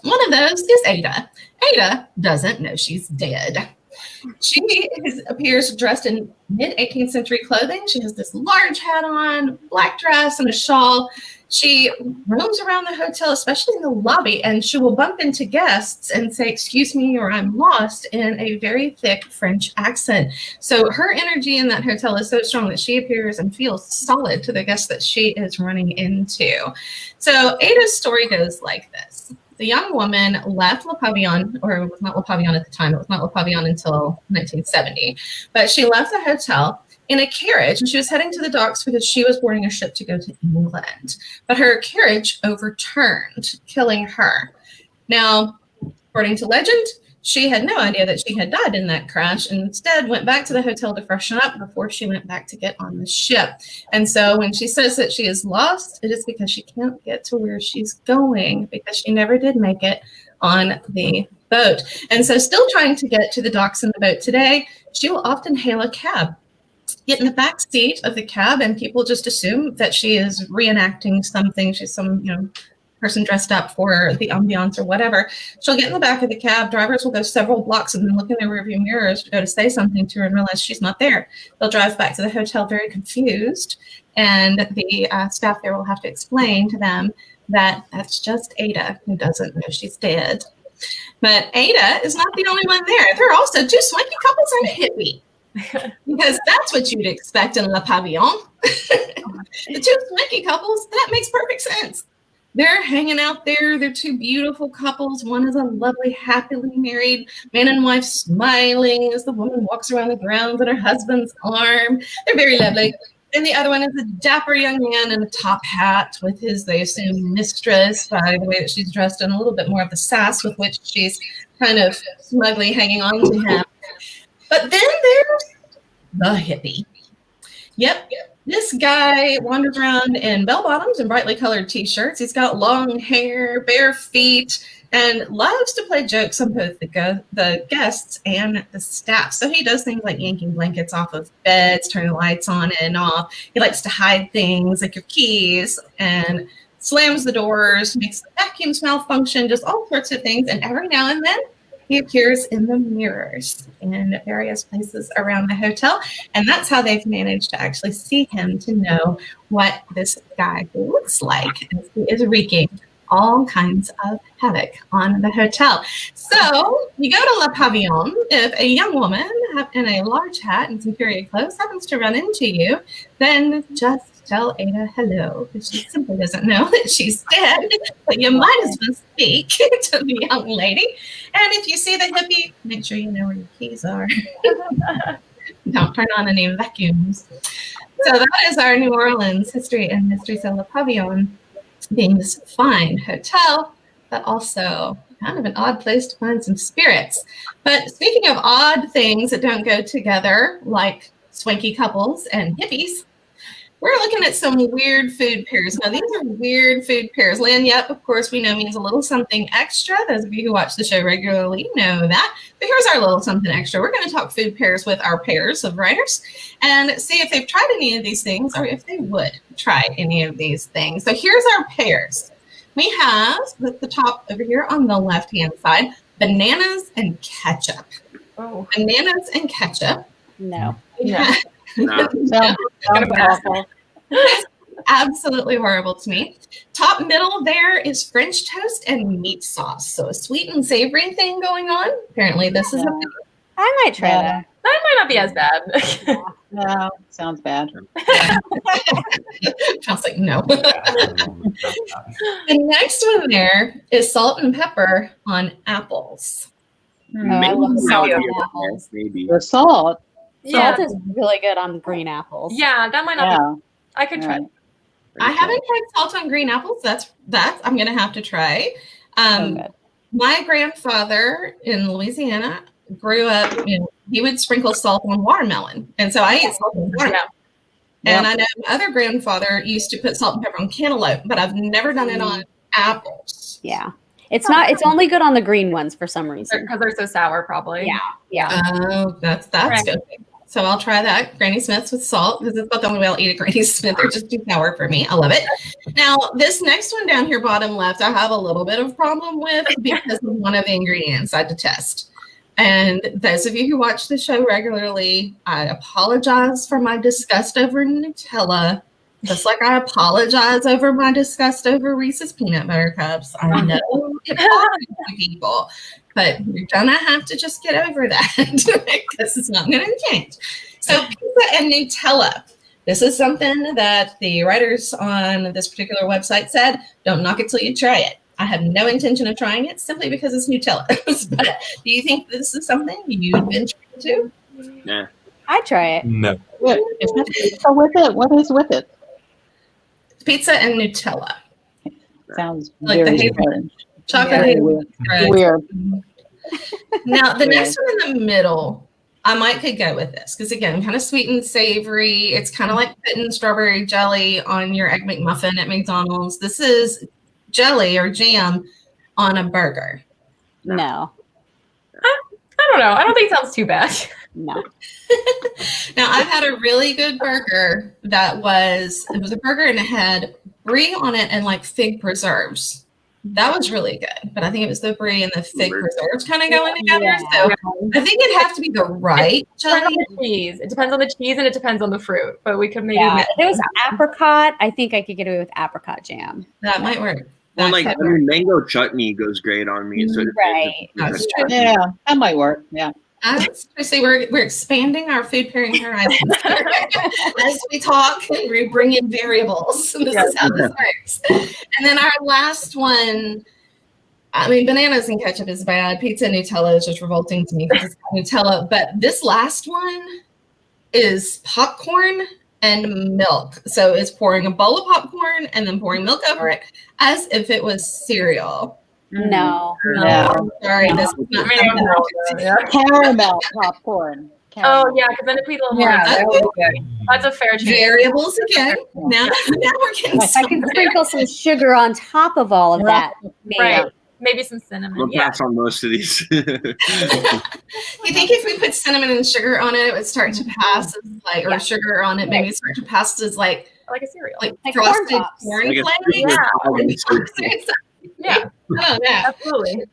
One of those is Ada. Ada doesn't know she's dead. She appears dressed in mid-18th century clothing. She has this large hat on, black dress, and a shawl. She roams around the hotel, especially in the lobby, and she will bump into guests and say, "Excuse me," or "I'm lost," in a very thick French accent. So her energy in that hotel is so strong that she appears and feels solid to the guests that she is running into. So Ada's story goes like this. The young woman left Le Pavillon, or it was not Le Pavillon at the time. It was not Le Pavillon until 1970. But she left the hotel in a carriage, and she was heading to the docks because she was boarding a ship to go to England. But her carriage overturned, killing her. Now, according to legend, she had no idea that she had died in that crash and instead went back to the hotel to freshen up before she went back to get on the ship. And so when she says that she is lost, it is because she can't get to where she's going because she never did make it on the boat. And so still trying to get to the docks in the boat today, she will often hail a cab, get in the back seat of the cab, and people just assume that she is reenacting something. She's some, person dressed up for the ambiance or whatever. She'll get in the back of the cab. Drivers will go several blocks and then look in their rearview mirrors to go to say something to her and realize she's not there. They'll drive back to the hotel very confused, and the staff there will have to explain to them that that's just Ada who doesn't know she's dead. But Ada is not the only one there. There are also two swanky couples and a hippie. Because that's what you'd expect in Le Pavillon. The two swanky couples, that makes perfect sense. They're hanging out there. They're two beautiful couples. One is a lovely, happily married man and wife smiling as the woman walks around the grounds on her husband's arm. They're very lovely. And the other one is a dapper young man in a top hat with his, they assume, mistress by the way that she's dressed, and a little bit more of the sass with which she's kind of smugly hanging on to him. But then there's the hippie. Yep. This guy wanders around in bell-bottoms and brightly colored t-shirts. He's got long hair, bare feet, and loves to play jokes on both the guests and the staff. So he does things like yanking blankets off of beds, turning the lights on and off. He likes to hide things like your keys and slams the doors, makes the vacuums malfunction, just all sorts of things. And every now and then, he appears in the mirrors in various places around the hotel. And that's how they've managed to actually see him to know what this guy looks like as he is wreaking all kinds of havoc on the hotel. So you go to Le Pavillon. If a young woman in a large hat and some period clothes happens to run into you, then just tell Ada hello, because she simply doesn't know that she's dead. But you might as well speak to the young lady. And if you see the hippie, make sure you know where your keys are. Don't turn on any vacuums. So that is our New Orleans history and mystery cellar pavilion, being this fine hotel, but also kind of an odd place to find some spirits. But speaking of odd things that don't go together, like swanky couples and hippies, we're looking at some weird food pairs. Now, these are weird food pairs. Lynne, yep, of course, we know means a little something extra. Those of you who watch the show regularly know that. But here's our little something extra. We're going to talk food pairs with our pairs of writers and see if they've tried any of these things or if they would try any of these things. So here's our pairs. We have, at the top over here on the left-hand side, bananas and ketchup. Oh. Bananas and ketchup. No. Yeah. No. Awful. That's absolutely horrible to me. Top middle there is French toast and meat sauce. So a sweet and savory thing going on. Apparently this is a I might try that. That might not be as bad. No, sounds bad. I was like, no. The next one there is salt and pepper on apples. I love that salt would on be a apples. maybe. The salt. Yeah, Salt is really good on green apples. yeah, that might not Yeah. be. I could try. Right. I haven't tried salt on green apples. That's I'm gonna have to try. So good. My grandfather in Louisiana grew up, he would sprinkle salt on watermelon. And so I ate salt on watermelon. And I know my other grandfather used to put salt and pepper on cantaloupe, but I've never done it on apples. Yeah. It's not. It's only good on the green ones for some reason. Because they're so sour, probably. Yeah. Yeah. Oh, that's Right. good. So I'll try that. Granny Smith's with salt, because it's not the only way I'll eat a Granny Smith. They're just too sour for me. I love it. Now, this next one down here, bottom left, I have a little bit of problem with because of one of the ingredients I detest. And those of you who watch the show regularly, I apologize for my disgust over Nutella, just like I apologize over my disgust over Reese's peanut butter cups. I know it bothers people, but you're gonna have to just get over that because it's not gonna change. So pizza and Nutella. This is something that the writers on this particular website said, don't knock it till you try it. I have no intention of trying it simply because it's Nutella. But do you think this is something you'd venture into? Yeah. I'd try it. No. What is pizza with it? What is with it? Pizza and Nutella. Sounds Like the very hazelnut. strange. Chocolate Very hazelnut spread. Weird. Now, the Weird. next one in the middle, I could go with this because, again, kind of sweet and savory. It's kind of like putting strawberry jelly on your Egg McMuffin at McDonald's. This is jelly or jam on a burger. No. I don't know. I don't think it sounds too bad. No. Now, I've had a really good burger it was a burger and it had brie on it and like fig preserves. That was really good, but I think it was the brie and the fig preserves kind of going together. Yeah. So I think it'd have to be the right It depends on jelly. the cheese. It depends on the cheese and it depends on the fruit. But we could maybe Yeah. If it was apricot, I think I could get away with apricot jam. That might work. Well, That like could work. mango chutney goes great on me. So Right. That's true. Yeah, that might work. Yeah. Seriously, we're expanding our food pairing horizons as we talk and we bring in variables. This is how this works. And then our last one, I mean, bananas and ketchup is bad. Pizza and Nutella is just revolting to me because it's Nutella. But this last one is popcorn and milk. So it's pouring a bowl of popcorn and then pouring milk over it as if it was cereal. No. Yeah. I'm sorry, No. this is not I mean, something I yeah. Caramel popcorn. Oh Caramel. yeah, because then it'd be a little more. Yeah, that would be good. That's a fair change. variables again. Now we're getting If I can somewhere. sprinkle some sugar on top of all of that. Maybe. Right. Maybe some cinnamon. we'll Yeah. pass on most of these. You think if we put cinnamon and sugar on it, it would start to pass as like, or Yeah. sugar on it, maybe start to pass as like Like a cereal. like Like corn frosted pops. corn Like a flakes. Yeah, Oh yeah. absolutely.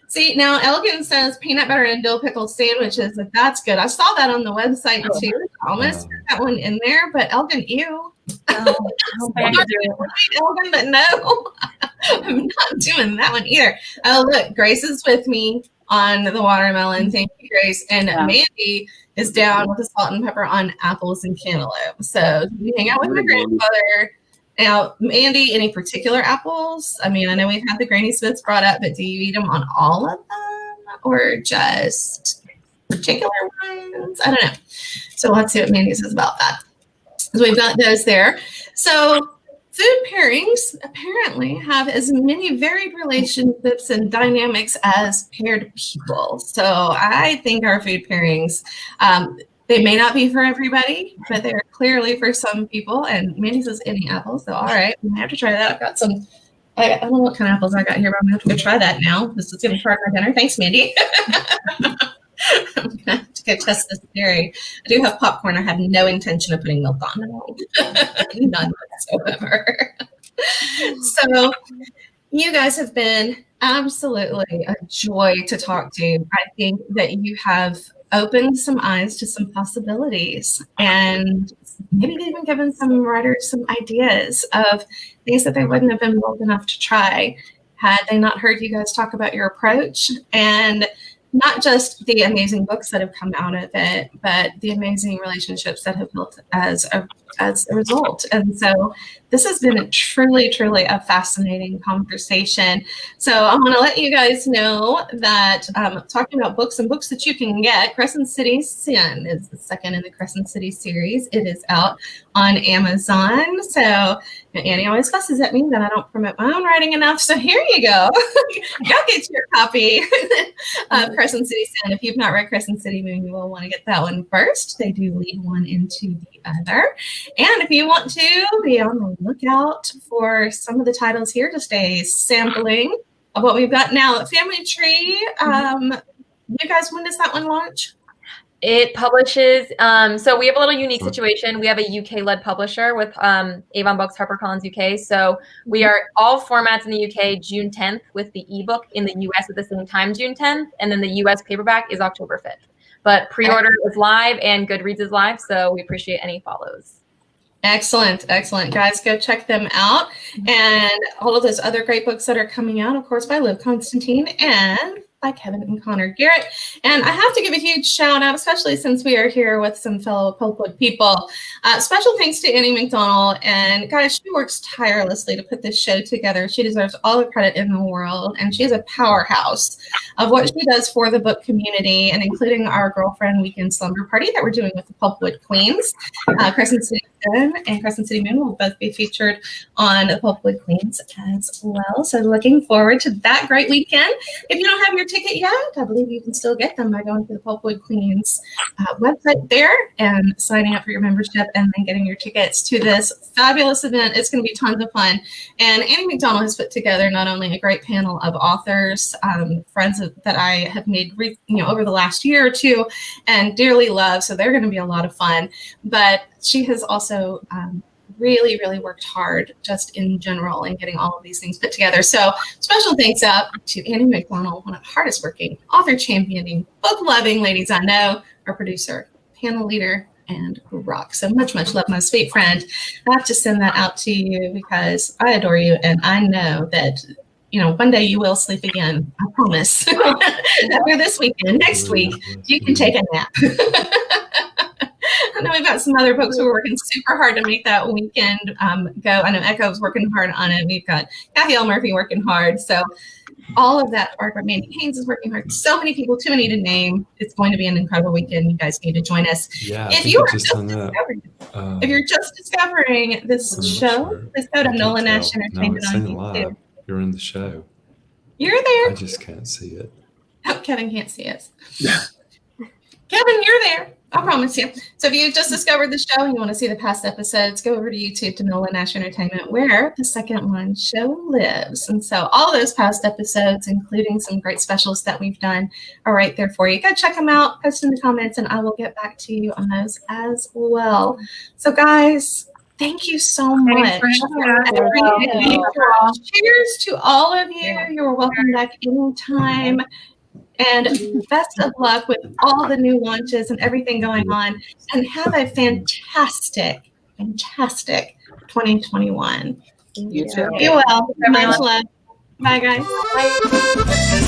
See now, Elgin says peanut butter and dill pickle sandwiches. Like, that's good. I saw that on the website too. I almost put that one in there, but Elgin, ew. I don't think I could do it. Elgin, but no. I'm not doing that one either. Oh, look, Grace is with me on the watermelon. Thank you, Grace. And Mandy is down with the salt and pepper on apples and cantaloupe. So we hang out with my grandfather. Now, Mandy, any particular apples? I mean, I know we've had the Granny Smiths brought up, but do you eat them on all of them or just particular ones? I don't know. So let's see what Mandy says about that. So we've got those there. So food pairings apparently have as many varied relationships and dynamics as paired people. So I think our food pairings, they may not be for everybody, but they're clearly for some people. And Mandy says any apples. So all right, I'm gonna have to try that. I've got some, I don't know what kind of apples I got here, but I'm gonna have to go try that now. This is gonna be part of my dinner. Thanks, Mandy. I'm gonna have to go test this theory. I do have popcorn. I have no intention of putting milk on it. None whatsoever. So you guys have been absolutely a joy to talk to. I think that you have opened some eyes to some possibilities and maybe even given some writers some ideas of things that they wouldn't have been bold enough to try had they not heard you guys talk about your approach, and not just the amazing books that have come out of it, but the amazing relationships that have built as a result. And so this has been truly, truly a fascinating conversation. So I want to let you guys know that talking about books and books that you can get, Crescent City Sin is the second in the Crescent City series. It is out on Amazon. So Annie always fusses at me that I don't promote my own writing enough. So here you go. Go get your copy of Crescent City Sin. If you've not read Crescent City Moon, you will want to get that one first. They do lead one into the other. And if you want to be on the lookout for some of the titles here, just a sampling of what we've got now. Family Tree, you guys, when does that one launch? It publishes, so we have a little unique situation. We have a UK-led publisher with Avon Books, HarperCollins UK. So we are all formats in the UK June 10th with the ebook in the US at the same time, June 10th. And then the US paperback is October 5th. But pre-order is live and Goodreads is live. So we appreciate any follows. Excellent. Excellent. Guys, go check them out. And all of those other great books that are coming out, of course, by Liv Constantine and by Kevin and Connor Garrett. And I have to give a huge shout out, especially since we are here with some fellow Pulpwood people. Special thanks to Annie Mcdonald. And guys, she works tirelessly to put this show together. She deserves all the credit in the world. And she is a powerhouse of what she does for the book community, and including our Girlfriend Weekend Slumber Party that we're doing with the Pulpwood Queens. Crescent City Sun and Crescent City Moon will both be featured on the Pulpwood Queens as well. So looking forward to that great weekend. If you don't have your ticket yet, I believe you can still get them by going to the Pulpwood Queens website there and signing up for your membership and then getting your tickets to this fabulous event. It's going to be tons of fun. And Annie Mcdonald has put together not only a great panel of authors, friends that I have made over the last year or two and dearly love. So they're going to be a lot of fun. But she has also really, really worked hard just in general in getting all of these things put together. So special thanks out to Annie Mcdonald, one of the hardest working, author championing, book loving ladies I know, our producer, panel leader, and rock. So much, much love, my sweet friend. I have to send that out to you because I adore you. And I know that, one day you will sleep again. I promise. After this weekend, next week, you can take a nap. I know we've got some other folks who are working super hard to make that weekend go. I know Echo's working hard on it. We've got Kathy L. Murphy working hard. So all of that hard work. Mandy Haynes is working hard. So many people, too many to name. It's going to be an incredible weekend. You guys need to join us. Yeah, if you're just discovering this show, please go to Nolan Nash Entertainment on YouTube. You're in the show. You're there. I just can't see it. Oh, Kevin can't see us. Kevin, you're there. I promise you. So if you just discovered the show and you want to see the past episodes, go over to YouTube to Nolan Nash Entertainment, where the second one show lives. And so all those past episodes, including some great specials that we've done, are right there for you. Go check them out, post in the comments, and I will get back to you on those as well. So guys, thank you so much. Cheers to all of you. You're welcome back anytime. And best of luck with all the new launches and everything going on. And have a fantastic 2021. You too. Be well. Much Everyone. love. Bye, guys. Bye.